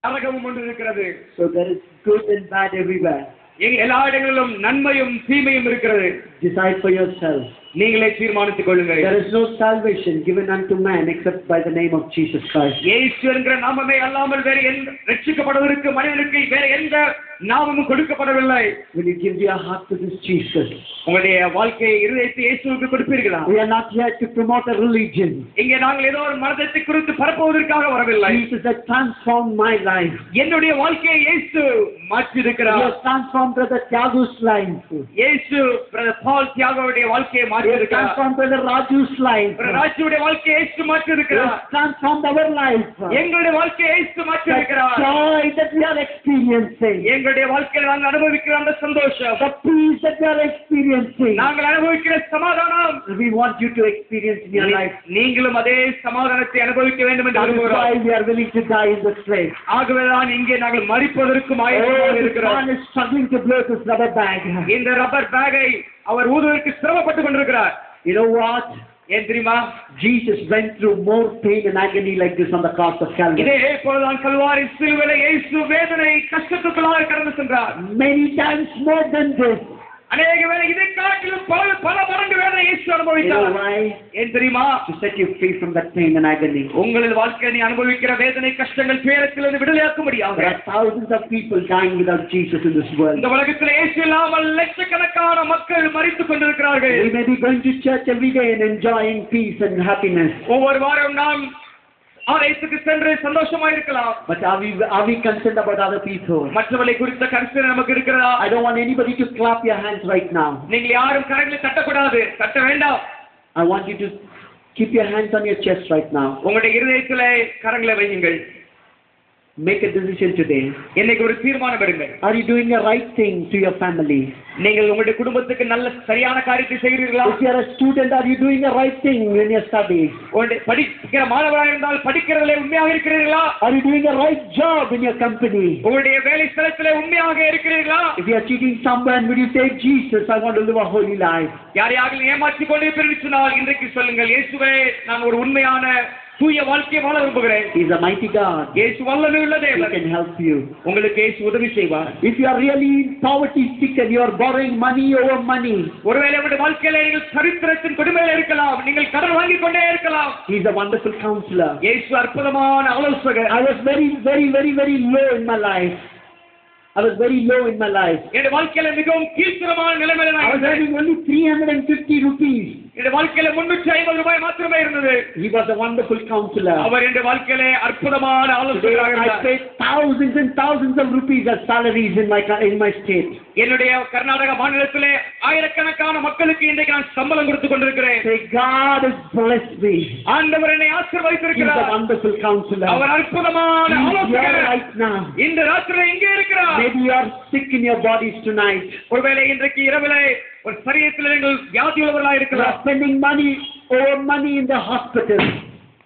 நரகமும் ஒன்று இருக்கிறது. So there is good and bad everywhere. எல்லா இடங்களிலும் நன்மையும் தீமையும் இருக்கிறது. Decide for yourself. நீங்களே தீர்மானித்துக் கொள்ளுங்கள். There is no salvation given unto man except by the name of Jesus Christ. இயேசு என்கிற நாமமே அல்லாமல் வேறு எந்த ரட்சிக்கப்படுவதற்கு மனிதனுக்கு வேறு எந்த நாமமும் கொடுக்கப்படவில்லை. Will you give your heart to this Jesus? உங்களுடைய வாழ்க்கையை இருதயத்தை இயேசுவுக்கு கொடுப்பீர்களா? We are not here to promote a religion. இங்கே நாங்கள் ஏதோ ஒரு மதத்தை குறித்து பரப்புவதற்காக வரவில்லை. Jesus has transformed my life. என்னுடைய வாழ்க்கையை இயேசு மாற்றி இருக்கிறார். He has transformed Brother Tiago's life. இயேசு பிரதர் பால் தியாகோவுடைய வாழ்க்கையை மாற்றி இருக்கிறார். Transformed Brother Raju's life. ராஜுவுடைய வாழ்க்கையை இயேசு மாற்றி இருக்கிறார். Transformed our life. எங்களுடைய வாழ்க்கையை இயேசு மாற்றி இருக்கிறார். The joy that we are experiencing. எங்களுடைய வாழ்க்கையில் நாங்கள் அனுபவிக்கிற அந்த சந்தோஷம். The peace that we are experiencing. நாங்கள் அனுபவிக்கிற சமாதானம். We want you to experience in your life. நீங்களும் அதே சமாதானத்தை அனுபவிக்க வேண்டும் என்று விரும்புகிறோம். That's why we are willing to die in this place. ஆகவேதான் இங்கே நாங்கள் மரிப்பதற்கு ஆயத்தமாக இருக்கிறோம். Man is struggling to blow this rubber bag. இந்த ரப்பர் பேக்கை அவர் ஊதுவதற்கு சிரமப்பட்டுக் கொண்டிருக்கிறார். You know what? ஏன் தெரியுமா? Jesus went through more pain and agony like this on the cross of Calvary. இதே போலதான் கல்வாரி சிலுவையிலே இயேசு வேதனை கஷ்டத்துக்குள்ளாக கடந்து சென்றார். Many times more than this. அநேக வேளை இதை காட்டிலும் பல மடங்கு வேதனை இயேசு அனுபவித்தார். ஏன் தெரியுமா? To set you free from that pain and agony. உங்களது வாழ்க்கையில் நீ அனுபவிக்கிற வேதனை கஷ்டங்கள் துயரத்திலிருந்து விடுதலையாக்கும்படியாக. There are thousands of people dying without Jesus in this world. இந்த உலகத்தில் இயேசு இல்லாமல் லட்சக்கணக்கான மக்கள் மரித்துக் கொண்டிருக்கிறார்கள். We may be going to church every day and enjoying peace and happiness. ஒவ்வொரு வாரம் நாம் ஆலயத்துக்கு சென்று சந்தோஷமா இருக்கலாம். But are we concerned about other people? மற்றவர்களை குறித்த கன்சர்ன் நமக்கு இருக்கிறதா? I don't want anybody to clap your hands right now. நீங்கள் யாரும் கரங்களை தட்டக்கூடாது, தட்ட வேண்டாம். I want you to keep your hands on your chest right now. உங்களுடைய இருதயத்திலே கரங்களை வையுங்கள். Make a decision today. இன்னைக்கு ஒரு தீர்மானம் எடுங்கள். Are you doing the right thing to your family? நீங்கள் உங்களுடைய குடும்பத்துக்கு நல்ல சரியான காரியத்தை செய்கிறீர்களா? If you are a student, are you doing the right thing in your studies? உங்களுடைய படிக்கிற மாணவராக இருந்தால் படிக்கிறதிலே உண்மையாக இருக்கிறீர்களா? Are you doing the right job in your company? உங்களுடைய வேலை ஸ்தலத்திலே உண்மையாக இருக்கிறீர்களா? If you are cheating someone, will you say, Jesus, I want to live a holy life? யாரையாவது ஏமாற்றிக் கொண்டிருப்பீர்கள் சொன்னால் இன்றைக்கு சொல்லுங்கள், இயேசுவே நான் ஒரு உண்மையான தூய வாழ்க்கை வாழ விரும்புகிறேன். He is a mighty God. இயேசு வல்லமை உள்ள தேவன். He can help you. உங்களுக்கு இயேசு உதவி செய்வார். If you are really poverty stricken, you are borrowing money over money. ஒருவேளை உங்களுடைய வாழ்க்கையில நீங்கள் சரித்திரத்தின் கொடுமையில இருக்கலாம், நீங்கள் கடன் வாங்கிக் கொண்டே இருக்கலாம். He is a wonderful counselor. இயேசு அற்புதமான ஆலோசகர். I was very low in my life. என் வாழ்க்கையில மிகவும் கீழ்த்தரமான நிலைமையில நான் I was having only 350 rupees. என் வாழ்க்கையில 350 ரூபாய் மாத்திரமே இருந்தது. He was a wonderful counselor. அவர் என் வாழ்க்கையிலே அற்புதமான ஆலோசகராக இருந்தார். I paid thousands and thousands of rupees as salaries in my state. என்னுடைய கர்நாடக மாநிலத்திலே ஆயிரக்கணக்கான மக்களுக்கு இன்றைக்கு நான் சம்பளம் கொடுத்து கொண்டிருக்கிறேன். Say, God has blessed me. ஆண்டவர் என்னை ஆசீர்வதித்திருக்கிறார். He is a wonderful counselor. அவர் அற்புதமான ஆலோசகர். Right now. இந்த ராத்திரியிலே இங்கே இருக்கிறார். Maybe you are sick in your bodies tonight. ஒருவேளை இன்றைக்கு இரவிலே ஒரு சரீரத்தில் நீங்கள் வியாதி உள்ளவர்களாக இருக்கலாம். Spending money in the hospital.